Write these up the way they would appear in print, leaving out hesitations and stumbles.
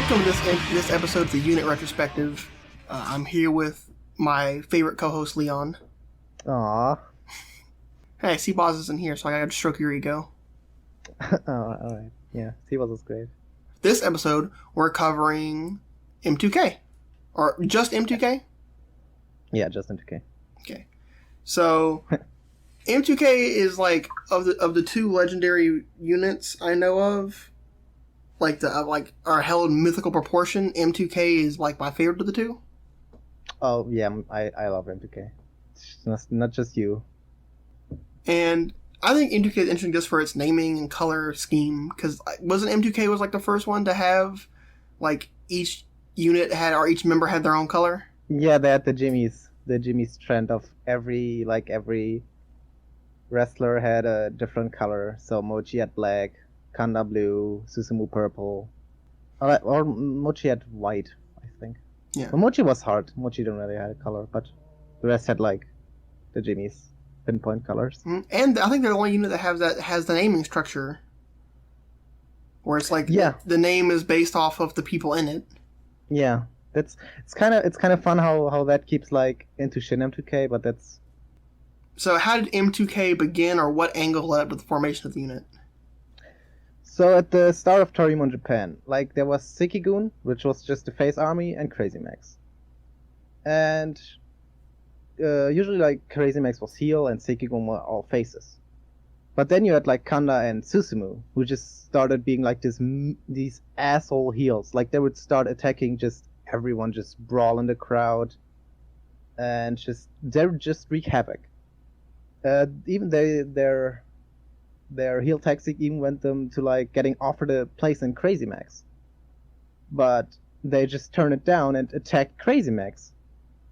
Welcome to this episode of the Unit Retrospective. I'm here with my favorite co-host, Leon. Aww. Hey, C-Boz isn't here, so I gotta stroke your ego. Oh, alright. Yeah, C-Boz was great. This episode, we're covering M2K. Or just M2K? Yeah, just M2K. Okay. So, M2K is like, of the two legendary units I know of, are held in mythical proportion, M2K is like my favorite of the two. Oh, yeah, I love M2K. It's not just you. And I think M2K is interesting just for its naming and color scheme, because wasn't M2K was like the first one to have, like, each unit had, or each member had their own color? Yeah, they had the Jimmy's trend of every wrestler had a different color. So Mochi had black, Kanda blue, Susumu purple, or Mochi had white, I think. Yeah. Well, Mochi was hard. Mochi didn't really have a color, but the rest had like the Jimmy's pinpoint colors. And I think they're the only unit that has the naming structure, where it's like the name is based off of the people in it. Yeah, it's kind of fun how that keeps like into Shin M2K, but that's. So how did M2K begin, or what angle led up to the formation of the unit? So at the start of Torimon Japan, like there was Sekigun, which was just the face army, and Crazy Max. And usually like Crazy Max was heel and Sekigun were all faces. But then you had like Kanda and Susumu, who just started being like these asshole heels. Like they would start attacking just everyone, just brawl in the crowd, and they would just wreak havoc. Even their heel tactic even went them to like getting offered a place in Crazy Max, but they just turned it down and attacked Crazy Max.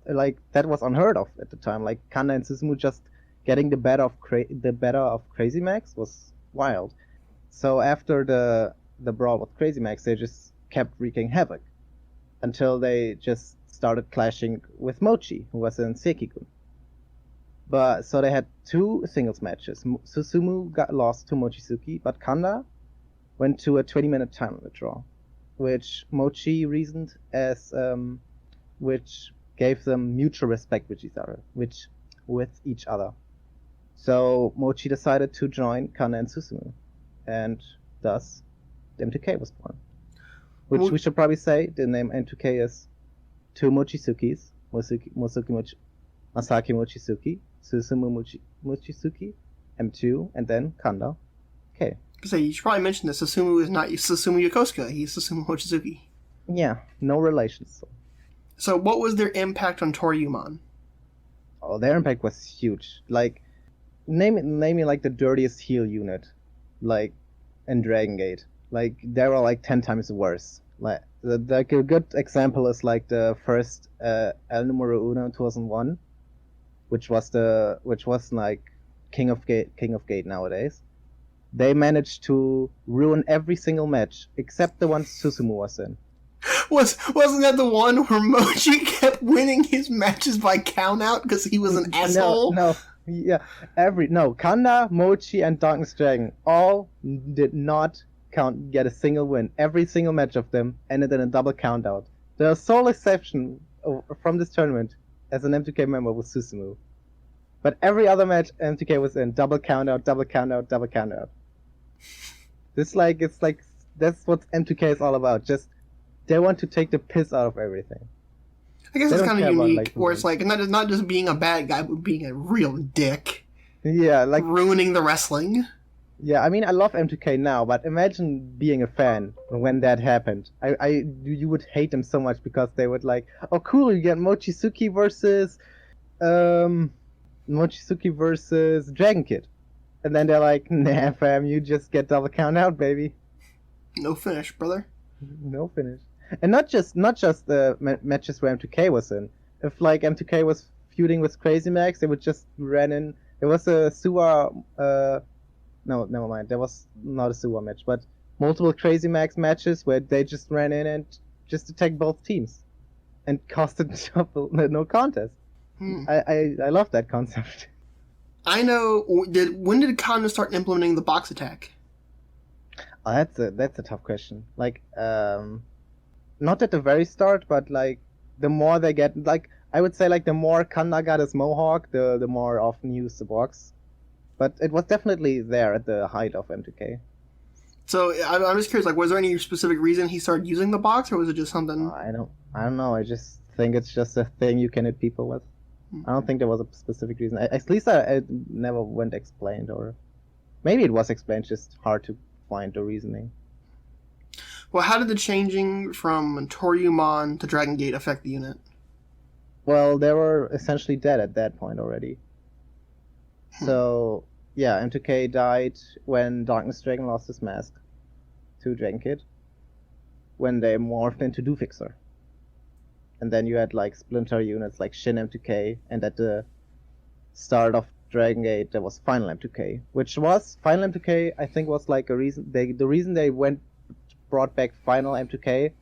Like that was unheard of at the time. Like Kanda and Susumu just getting the better of Crazy Max was wild. So after the brawl with Crazy Max, they just kept wreaking havoc until they just started clashing with Mochi, who was in Sekigun. But so they had two singles matches. Susumu got lost to Mochizuki, but Kanda went to a 20-minute time limit draw, which Mochi reasoned as which gave them mutual respect with each other. So Mochi decided to join Kanda and Susumu, and thus M2K was born. Which we should probably say the name M2K is two Mochizukis, Masaki Mochizuki, Susumu Mochizuki, M2, and then Kanda. Okay. So you should probably mention that Susumu is not Susumu Yokosuka, he's Susumu Mochizuki. Yeah, no relations. So what was their impact on Toryumon? Oh, their impact was huge. Like, name me like the dirtiest heel unit, like in Dragon Gate. Like they were like 10 times worse. Like a good example is like the first El Numero Uno 2001, which was like King of Gate nowadays. They managed to ruin every single match except the one Susumu was in. Wasn't that the one where Mochi kept winning his matches by count out because he was an asshole? Kanda, Mochi, and Darkness Dragon all did not get a single win. Every single match of them ended in a double count out. The sole exception from this tournament as an M2K member was Susumu. But every other match M2K was in double count out, double count out, double count out. It's like that's what M2K is all about. Just they want to take the piss out of everything. I guess it's kind of unique, where it's like not just being a bad guy, but being a real dick. Yeah, like ruining the wrestling. Yeah, I mean, I love M2K now, but imagine being a fan when that happened. You would hate them so much because they would like, oh cool, you get Mochizuki versus Dragon Kid, and then they're like, nah fam, you just get double count out, baby. No finish, brother. No finish. And not just the matches where M2K was in. If like M2K was feuding with Crazy Max, they would just run in. There was a Suwa. No, never mind. There was not a Suwa match, but multiple Crazy Max matches where they just ran in and just attacked both teams, and caused no contest. I love that concept. I know. When did Kanda start implementing the box attack? Oh, that's a tough question. Like, not at the very start, but like the more they get, like I would say, like the more Kanda got his mohawk, the more often he used the box. But it was definitely there at the height of M2K. So I'm just curious, like, was there any specific reason he started using the box, or was it just something? I don't know. I just think it's just a thing you can hit people with. I don't think there was a specific reason. At least it never went explained, or maybe it was explained, just hard to find the reasoning. Well, how did the changing from Toryumon to Dragon Gate affect the unit? Well, they were essentially dead at that point already. So, yeah, M2K died when Darkness Dragon lost his mask to Dragon Kid, when they morphed into Doofixer. And then you had like splinter units like Shin M2K, and at the start of Dragon Gate there was Final M2K, which was Final M2K. I think was like the reason they brought back Final M2K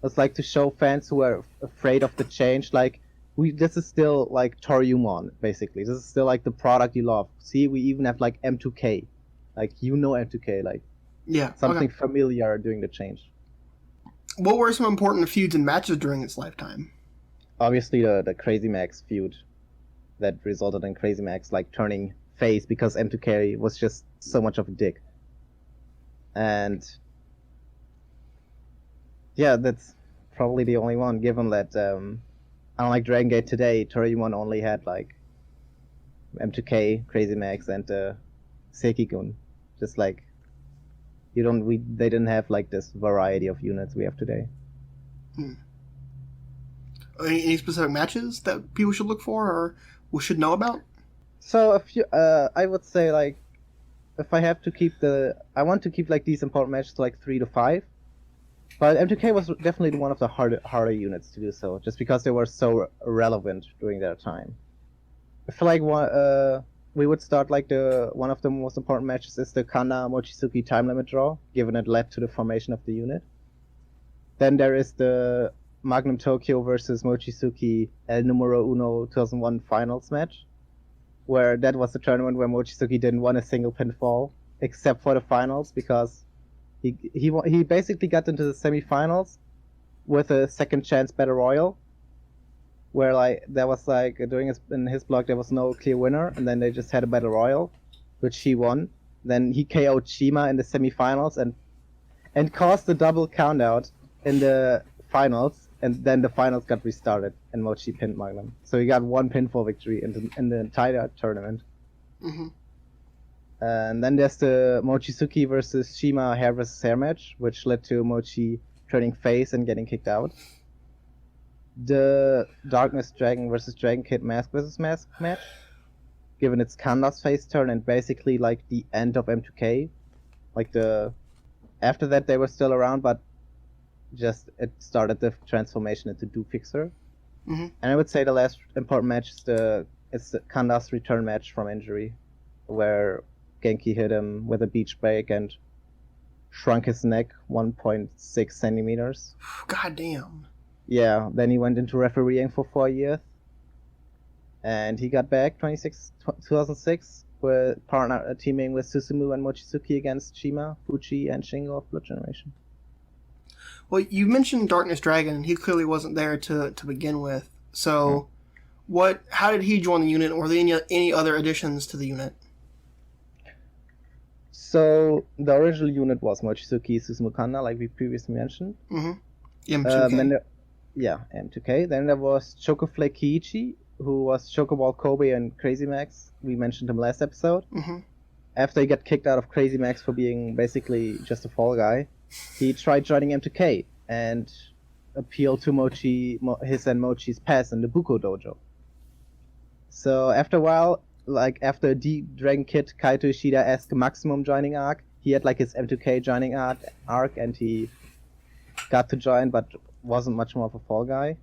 was like to show fans who are afraid of the change, like this is still like Toryumon, basically. This is still like the product you love. See, we even have like M2K, like M2K, like something familiar during the change. What were some important feuds and matches during its lifetime? Obviously, the Crazy Max feud that resulted in Crazy Max like turning face because M2K was just so much of a dick. And yeah, that's probably the only one, given that unlike Dragon Gate today, Toryumon only had like M2K, Crazy Max, and Seiki-gun. Just like they didn't have like this variety of units we have today. Any specific matches that people should look for or we should know about? So a few, I would say like if I have to I want to keep like these important matches to like 3 to 5. But M2K was definitely one of the harder units to do so, just because they were so relevant during their time. I feel like we would start like one of the most important matches is the Kanda Mochizuki time limit draw, given it led to the formation of the unit. Then there is the Magnum Tokyo versus Mochizuki El Numero Uno 2001 finals match, where that was the tournament where Mochizuki didn't win a single pinfall, except for the finals, because he basically got into the semifinals with a second chance battle royal, where like there was like in his block there was no clear winner, and then they just had a battle royal, which he won. Then he KO'd Shima in the semifinals and caused the double countout in the finals, and then the finals got restarted and Mochi pinned Magnum. So he got one pinfall victory in the entire tournament. Mm-hmm. And then there's the Mochizuki versus Shima hair versus hair match, which led to Mochi turning face and getting kicked out. The Darkness Dragon versus Dragon Kid mask versus mask match, given its Kanda's face turn and basically like the end of M2K. Like after that they were still around, but just it started the transformation into Doofixer. Mm-hmm. And I would say the last important match is the Kanda's return match from injury, where Genki hit him with a beach break and shrunk his neck 1.6 centimeters. God damn. Yeah, then he went into refereeing for 4 years. And he got back 2006 with teaming with Susumu and Mochizuki against Shima, Fuji, and Shingo of Blood Generation. Well, you mentioned Darkness Dragon. He clearly wasn't there to begin with. So, how did he join the unit, or were there any other additions to the unit? So, the original unit was Mochizuki, Susumu Kanda, like we previously mentioned. Mm-hmm. M2K. M2K. Then there was Chocoflake Kiichi, who was Chocoball Kobe and Crazy Max. We mentioned him last episode. Mm-hmm. After he got kicked out of Crazy Max for being basically just a fall guy, he tried joining M2K and appealed to his and Mochi's past in the Buko Dojo. So after a while, like after Dragon Kid Kaito Ishida-esque Maximum joining arc, he had like his M2K joining arc, and he got to join, but wasn't much more of a fall guy.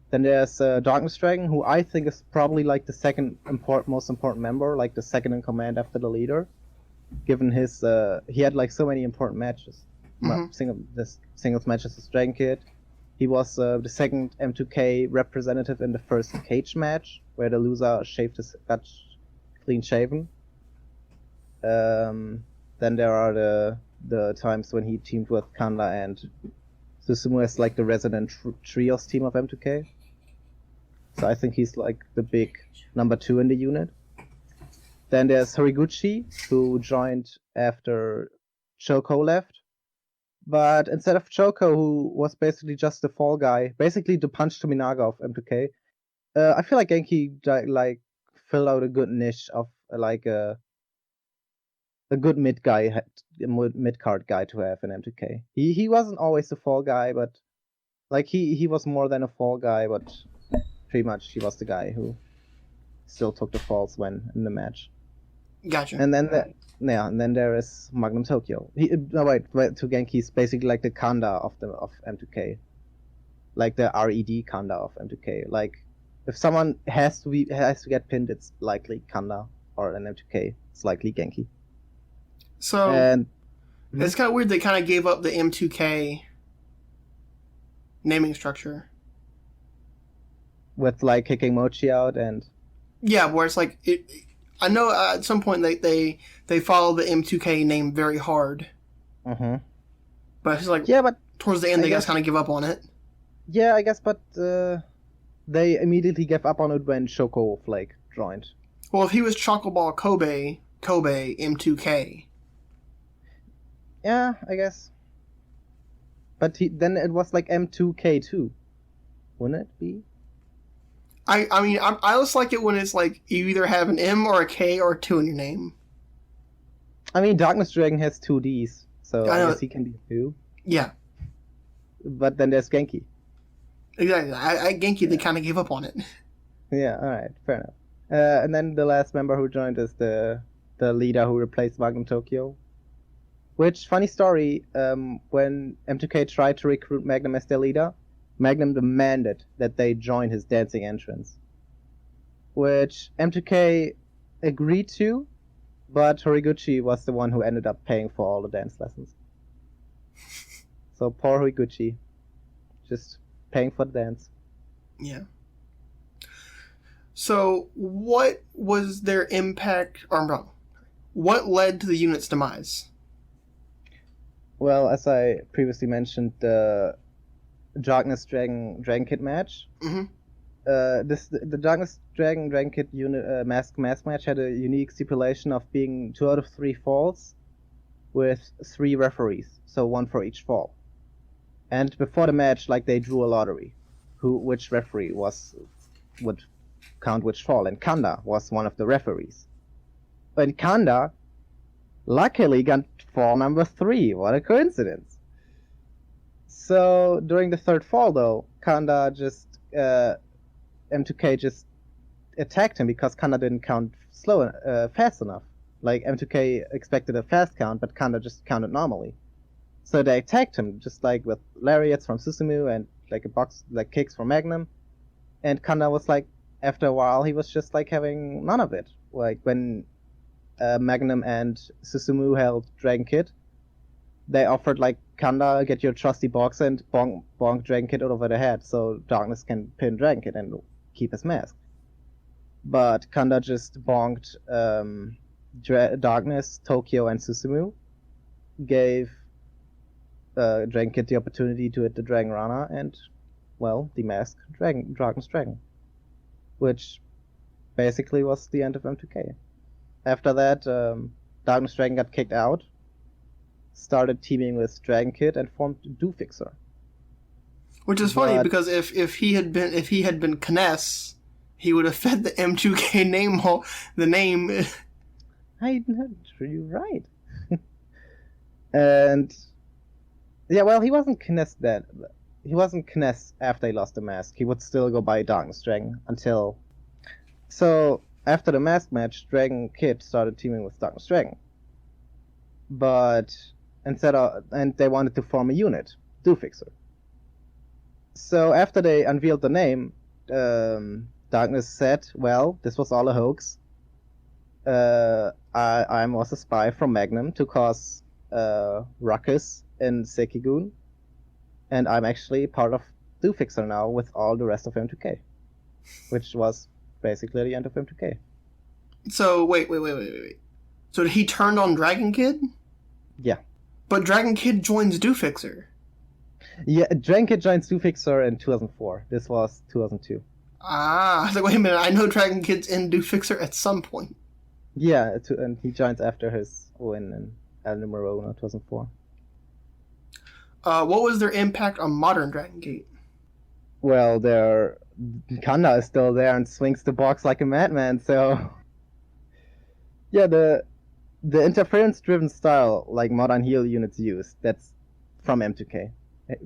Then there's Darkness Dragon, who I think is probably like the second most important member, like the second in command after the leader, given his he had like so many important matches, singles matches with Dragon Kid. He was the second M2K representative in the first cage match, where the loser got clean shaven. Then there are the times when he teamed with Kanda and Susumu is like the resident trios team of M2K. So I think he's like the big number 2 in the unit. Then there's Horiguchi, who joined after Choco left. But instead of Choco, who was basically just the fall guy, basically the Punch Tominaga of M2K, I feel like Genki like filled out a good niche of like a good mid card guy to have in M2K. He wasn't always the fall guy, but like he was more than a fall guy, but pretty much he was the guy who still took the falls when in the match. Gotcha. And then and then there is Magnum Tokyo. Wait, to Genki's basically like the Kanda of M2K, like the RED Kanda of M2K. Like if someone has to get pinned, it's likely Kanda, or an M2K. It's likely Genki. So it's kind of weird they kind of gave up the M2K naming structure with like kicking Mochi out and where it's like I know at some point they follow the M2K name very hard. Mm-hmm. But it's like but towards the end they guys kind of give up on it. Yeah, I guess, but they immediately gave up on it when Choco Flake joined. Well, if he was Chocoball Kobe M2K. Yeah, I guess. But then it was like M2K2, wouldn't it be? I mean, I just like it when it's like you either have an M or a K or a 2 in your name. I mean, Darkness Dragon has 2 Ds, so I guess he can be 2. Yeah. But then there's Genki. Exactly. Genki, they kind of gave up on it. Yeah, alright, fair enough. And then the last member who joined is the leader who replaced Magnum Tokyo. Which, funny story, when M2K tried to recruit Magnum as their leader, Magnum demanded that they join his dancing entrance. Which M2K agreed to, but Horiguchi was the one who ended up paying for all the dance lessons. So poor Horiguchi. Just paying for the dance. Yeah. So what was their impact, or what led to the unit's demise? Well, as I previously mentioned, the Darkness Dragon Kid match. Mm-hmm. The Darkness Dragon Kid unit mask match had a unique stipulation of being 2 out of 3 falls with 3 referees, so 1 for each fall. And before the match, like, they drew a lottery, which referee would count which fall, and Kanda was one of the referees. And Kanda luckily got fall number 3. What a coincidence! So during the 3rd fall, though, Kanda just M2K just attacked him because Kanda didn't count fast enough. Like M2K expected a fast count, but Kanda just counted normally. So they attacked him just like with lariats from Susumu and like kicks from Magnum. And Kanda was like, after a while, he was just like having none of it. Like when Magnum and Susumu held Dragon Kid, they offered like, Kanda, get your trusty box and bonk Dragon Kid over the head so Darkness can pin Dragon Kid and keep his mask. But Kanda just bonked Darkness, Tokyo, and Susumu, gave Dragon Kid the opportunity to hit the Dragon Rana and, well, demask Darkness Dragon. Which basically was the end of M2K. After that, Darkness Dragon got kicked out, started teaming with Dragon Kid, and formed Doofixer. Which is funny because if he had been Kness, he would have fed the M2K name the name. You're right. And yeah, well, he wasn't Kness then. He wasn't Kness after he lost the mask. He would still go by Darkness Dragon until. So after the mask match, Dragon Kid started teaming with Darkness Dragon. But and they wanted to form a unit, Doofixer. So after they unveiled the name, Darkness said, well, this was all a hoax. I was a spy from Magnum to cause ruckus in Sekigun, and I'm actually part of Doofixer now with all the rest of M2K, which was basically the end of M2K. So, wait. So he turned on Dragon Kid? Yeah. But Dragon Kid joins Doofixer. Yeah, Dragon Kid joined Fixer in 2004. This was 2002. Ah, I was like, wait a minute, I know Dragon Kid's in Do Fixer at some point. Yeah, and he joins after his win in El Numero Uno 2004. What was their impact on modern Dragon Gate? Well, their Kanda is still there and swings the box like a madman. So yeah, the interference-driven style like modern heel units use, that's from M2K.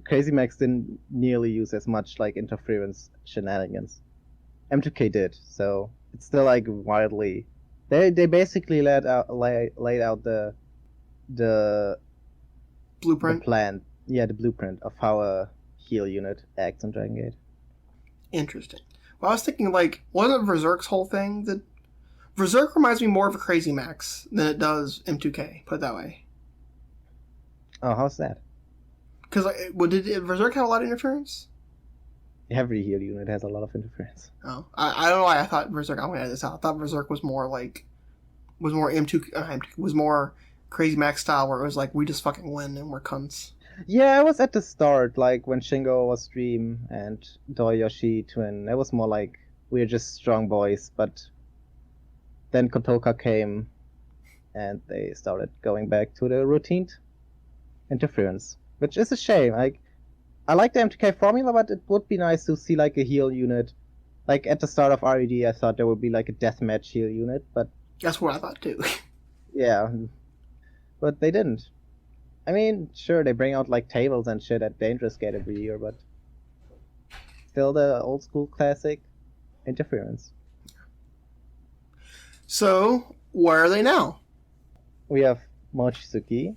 Crazy Max didn't nearly use as much like interference shenanigans. M2K did, so it's still like wildly. They basically laid out the Blueprint? plan, yeah, the blueprint of how a heal unit acts on Dragon Gate. Interesting. Well, I was thinking, like, wasn't Berserk's whole thing that... Berserk reminds me more of a Crazy Max than it does M2K, put it that way. Oh, how's that? Because, like, did Berserk have a lot of interference? Every heal unit has a lot of interference. Oh. I don't know why I thought Berserk... I'm going to edit this out. I thought Berserk was more, like... Was more M2K... was more Crazy Max style, where it was like, we just fucking win and we're cunts. Yeah, I was at the start, like when Shingo was Dream and Doyoshi Twin. It was more like we're just strong boys, but then Kotoka came and they started going back to the routine interference, which is a shame. Like, I like the M2K formula, but it would be nice to see like a heal unit. Like at the start of RED, I thought there would be like a deathmatch heal unit, but That's what I thought, too. yeah, but they didn't. I mean, sure, they bring out like tables and shit at Dangerous Gate every year, but still the old school classic interference. So, where are they now? We have Mochizuki,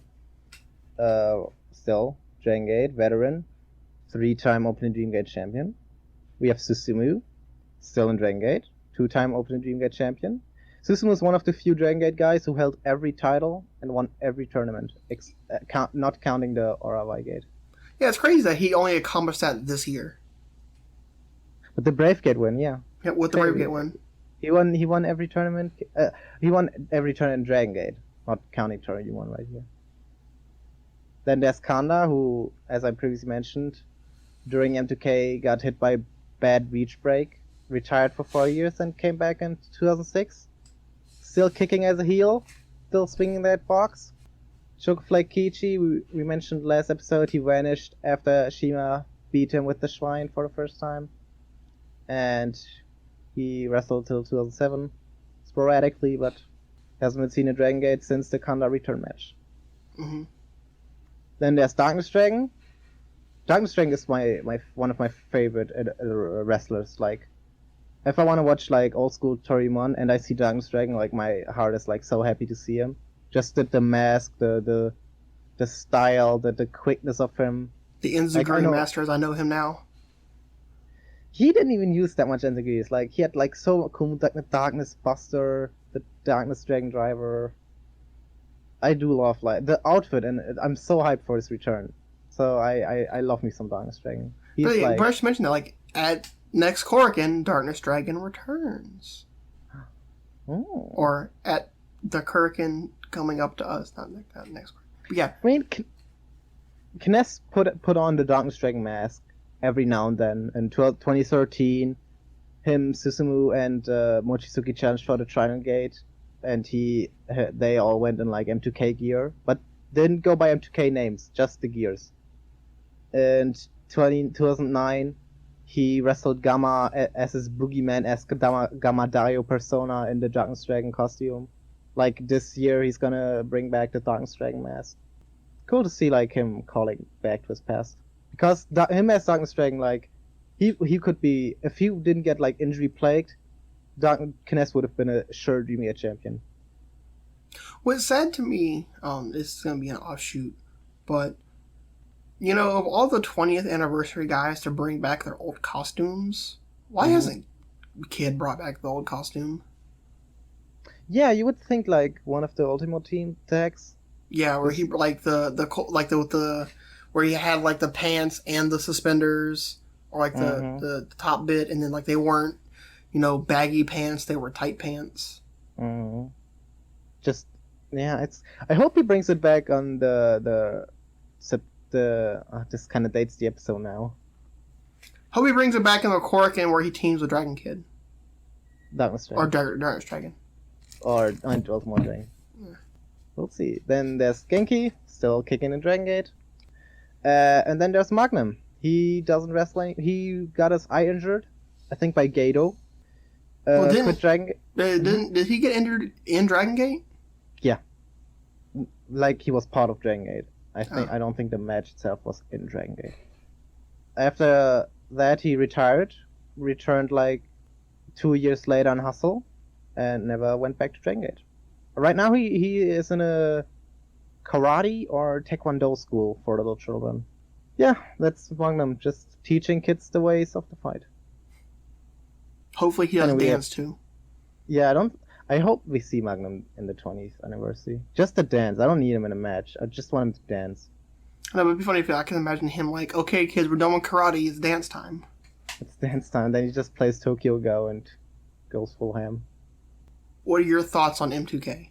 still Dragon Gate veteran, 3-time Open Dream Gate champion. We have Susumu, still in Dragon Gate, 2-time Open Dream Gate champion. Susumu is one of the few Dragon Gate guys who held every title and won every tournament, not counting the Orawai Gate. Yeah, it's crazy that he only accomplished that this year. But the Brave Gate win, yeah. Yeah, what the Brave Gate win? He won every tournament. He won every tournament in Dragon Gate, not counting tournament you won right here. Then there's Kanda, who, as I previously mentioned, during M2K got hit by bad reach break, retired for 4 years, and came back in 2006. Still kicking as a heel, still swinging that box. Chocoflake Kichi, we mentioned last episode, he vanished after Shima beat him with the Shrine for the first time. And he wrestled till 2007, sporadically, but hasn't been seen in Dragon Gate since the Kanda return match. Mm-hmm. Then there's Darkness Dragon. Darkness Dragon is one of my favorite wrestlers. Like, if I want to watch like old school Torimon and I see Darkness Dragon, like my heart is like so happy to see him. Just the mask, the style, the quickness of him. The Enziguri Master, as I know him now. He didn't even use that much Enziguris. Like, he had like so cool, like the Darkness Buster, the Darkness Dragon Driver. I do love like the outfit, and I'm so hyped for his return. So I love me some Darkness Dragon. He's But like, I should mention that, like, at next Korrigan, Darkness Dragon returns. oh. Or at the Kurikan coming up to us, not next Korrigan. But yeah. I mean, Kness put on the Darkness Dragon mask every now and then. In 2013, him, Susumu, and Mochizuki challenged for the Triangle Gate, and they all went in like M2K gear, but didn't go by M2K names, just the gears. And 2009, he wrestled Gamma as his boogeyman-esque Gamma Dario persona in the Darkness Dragon costume. Like, this year, he's gonna bring back the Darkness Dragon mask. Cool to see like him calling back to his past, because him as Darkness Dragon, like he could be, if he didn't get like injury plagued, Kness would have been a sure Dream Gate champion. What's sad to me, this is gonna be an offshoot, but you know, of all the 20th anniversary guys to bring back their old costumes, why hasn't Kid brought back the old costume? Yeah, you would think like one of the Ultimate Team tags. Yeah, where he like the where he had like the pants and the suspenders, or like the top bit, and then like they weren't, you know, baggy pants, they were tight pants. Just yeah, I hope he brings it back on the this kind of dates the episode now. Hope he brings it back in the Korrigan where he teams with Dragon Kid. Darkness Or Dragon. Darkness Dragon. Or Ultimate Dragon. Yeah. We'll see. Then there's Genki, still kicking in Dragon Gate. And then there's Magnum. He doesn't wrestle. He got his eye injured, I think by Gato. Quit Dragon Gate. Did he get injured in Dragon Gate? Yeah. Like he was part of Dragon Gate. I don't think the match itself was in Dragon Gate. After that he returned like 2 years later on Hustle, and never went back to Dragon Gate. Right now he is in a karate or taekwondo school for little children. Yeah, that's Magnum, just teaching kids the ways of the fight. Hopefully he does dance too. Yeah, I hope we see Magnum in the 20th anniversary. Just to dance. I don't need him in a match. I just want him to dance. No, but it'd be funny if I can imagine him like, okay, kids, we're done with karate. It's dance time. It's dance time. Then he just plays Tokyo Go and goes full ham. What are your thoughts on M2K?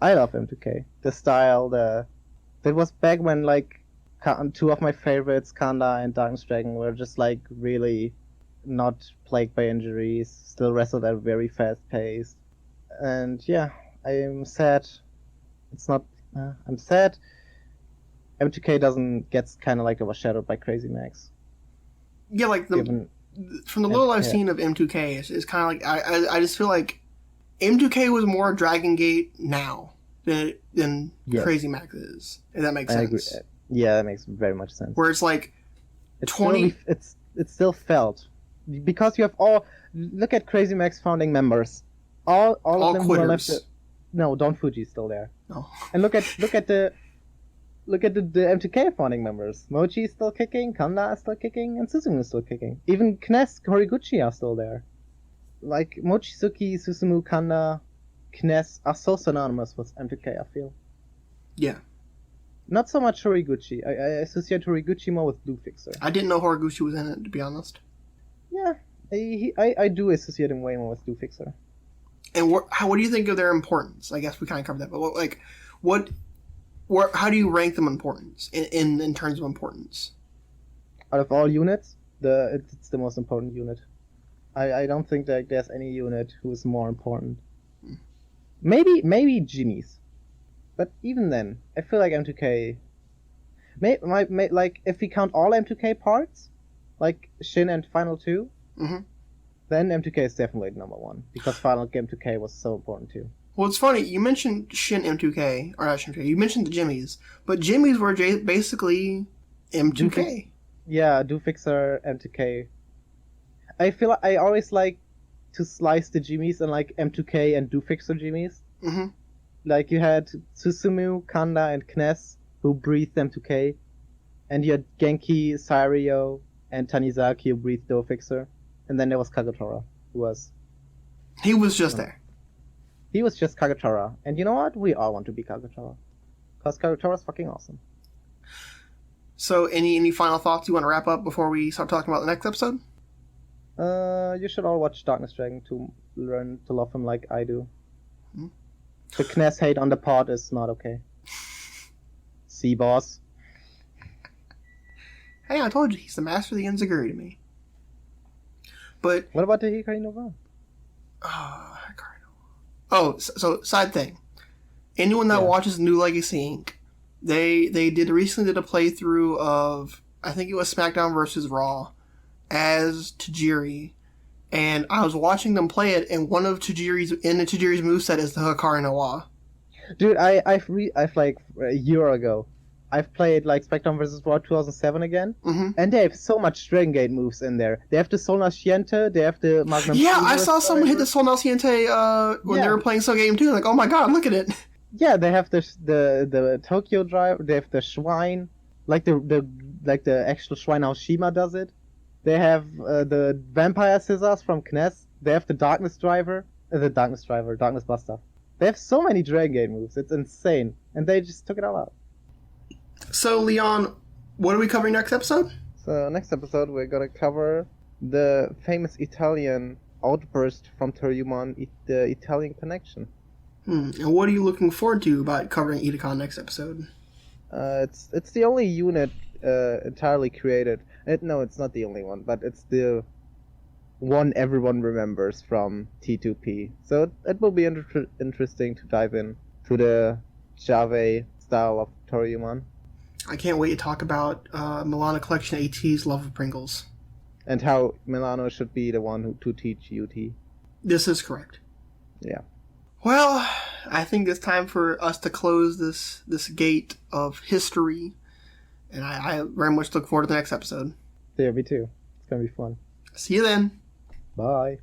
I love M2K. The style, that was back when like two of my favorites, Kanda and Darkness Dragon, were just like really not plagued by injuries, still wrestled at a very fast pace. And yeah, I'm sad. I'm sad M2K doesn't get kind of like overshadowed by Crazy Max. Yeah, like from the little I've seen of M2K, it's kind of like I just feel like M2K was more Dragon Gate now than Crazy Max is. If that makes sense. Agree. Yeah, that makes very much sense. Where it's like it's still felt because you have look at Crazy Max founding members. All of them quitters. Who are left. No, Don Fuji's still there. No. And look at the M2K founding members. Mochi is still kicking, Kanda is still kicking, and Susumu is still kicking. Even Kness, Horiguchi are still there. Like Mochizuki, Susumu, Kanda, Kness are so synonymous with M2K, I feel. Yeah. Not so much Horiguchi. I associate Horiguchi more with Blue Fixer. I didn't know Horiguchi was in it, to be honest. Yeah, I do associate him way more with Blue Fixer. And what do you think of their importance? I guess we kind of covered that, but how do you rank them importance in terms of importance? Out of all units, it's the most important unit. I don't think that there's any unit who is more important. Maybe Jimmy's, but even then, I feel like M2K. Like if we count all M2K parts, like Shin and Final 2, then M2K is definitely number one because Final M2K was so important too. Well, it's funny, you mentioned Shin M2K, or not Shin M2K, you mentioned the Jimmys, but Jimmys were basically M2K. Yeah, Do Fixer, M2K. I feel like I always like to slice the Jimmys and like M2K and Do Fixer Jimmys. Mm-hmm. Like you had Susumu, Kanda, and Kness who breathed M2K, and you had Genki, Sairyo, and Tanizaki who breathed Do Fixer, and then there was Kagetora, who was... He was just there. He was just Kagetora. And you know what? We all want to be Kagetora. Because Kagetora's fucking awesome. So, any final thoughts you want to wrap up before we start talking about the next episode? You should all watch Darkness Dragon to learn to love him like I do. The Kness hate on the pod is not okay. See, boss? Hey, I told you, he's the master of the Enziguri to me. But... What about the Hikari Nova? Oh, so side thing. Anyone that watches New Legacy Inc., they recently did a playthrough of, I think it was SmackDown versus Raw, as Tajiri, and I was watching them play it, and one of Tajiri's moveset is the Hikari Noa. Dude, I've like a year ago, I've played like SmackDown vs. Raw 2007 again, and they have so much Dragon Gate moves in there. They have the Sol Nasciente, they have the Magnum. Yeah, I saw someone hit the Sol Nasciente when they were playing Soul Game 2. Like, oh my god, look at it. Yeah, they have the Tokyo Drive. They have the Shrine, like the actual Shrine how Shima does it. They have the Vampire Scissors from Kness. They have the Darkness Buster. They have so many Dragon Gate moves. It's insane, and they just took it all out. So, Leon, what are we covering next episode? So, next episode, we're going to cover the famous Italian outburst from Toryumon, the Italian Connection. And what are you looking forward to about covering Itakon next episode? It's the only unit entirely created. No, it's not the only one, but it's the one everyone remembers from T2P. So it will be interesting to dive in to the Java style of Toryumon. I can't wait to talk about Milano Collection AT's love of Pringles. And how Milano should be the one to teach UT. This is correct. Yeah. Well, I think it's time for us to close this gate of history, and I very much look forward to the next episode. Yeah, me too. It's gonna be fun. See you then. Bye.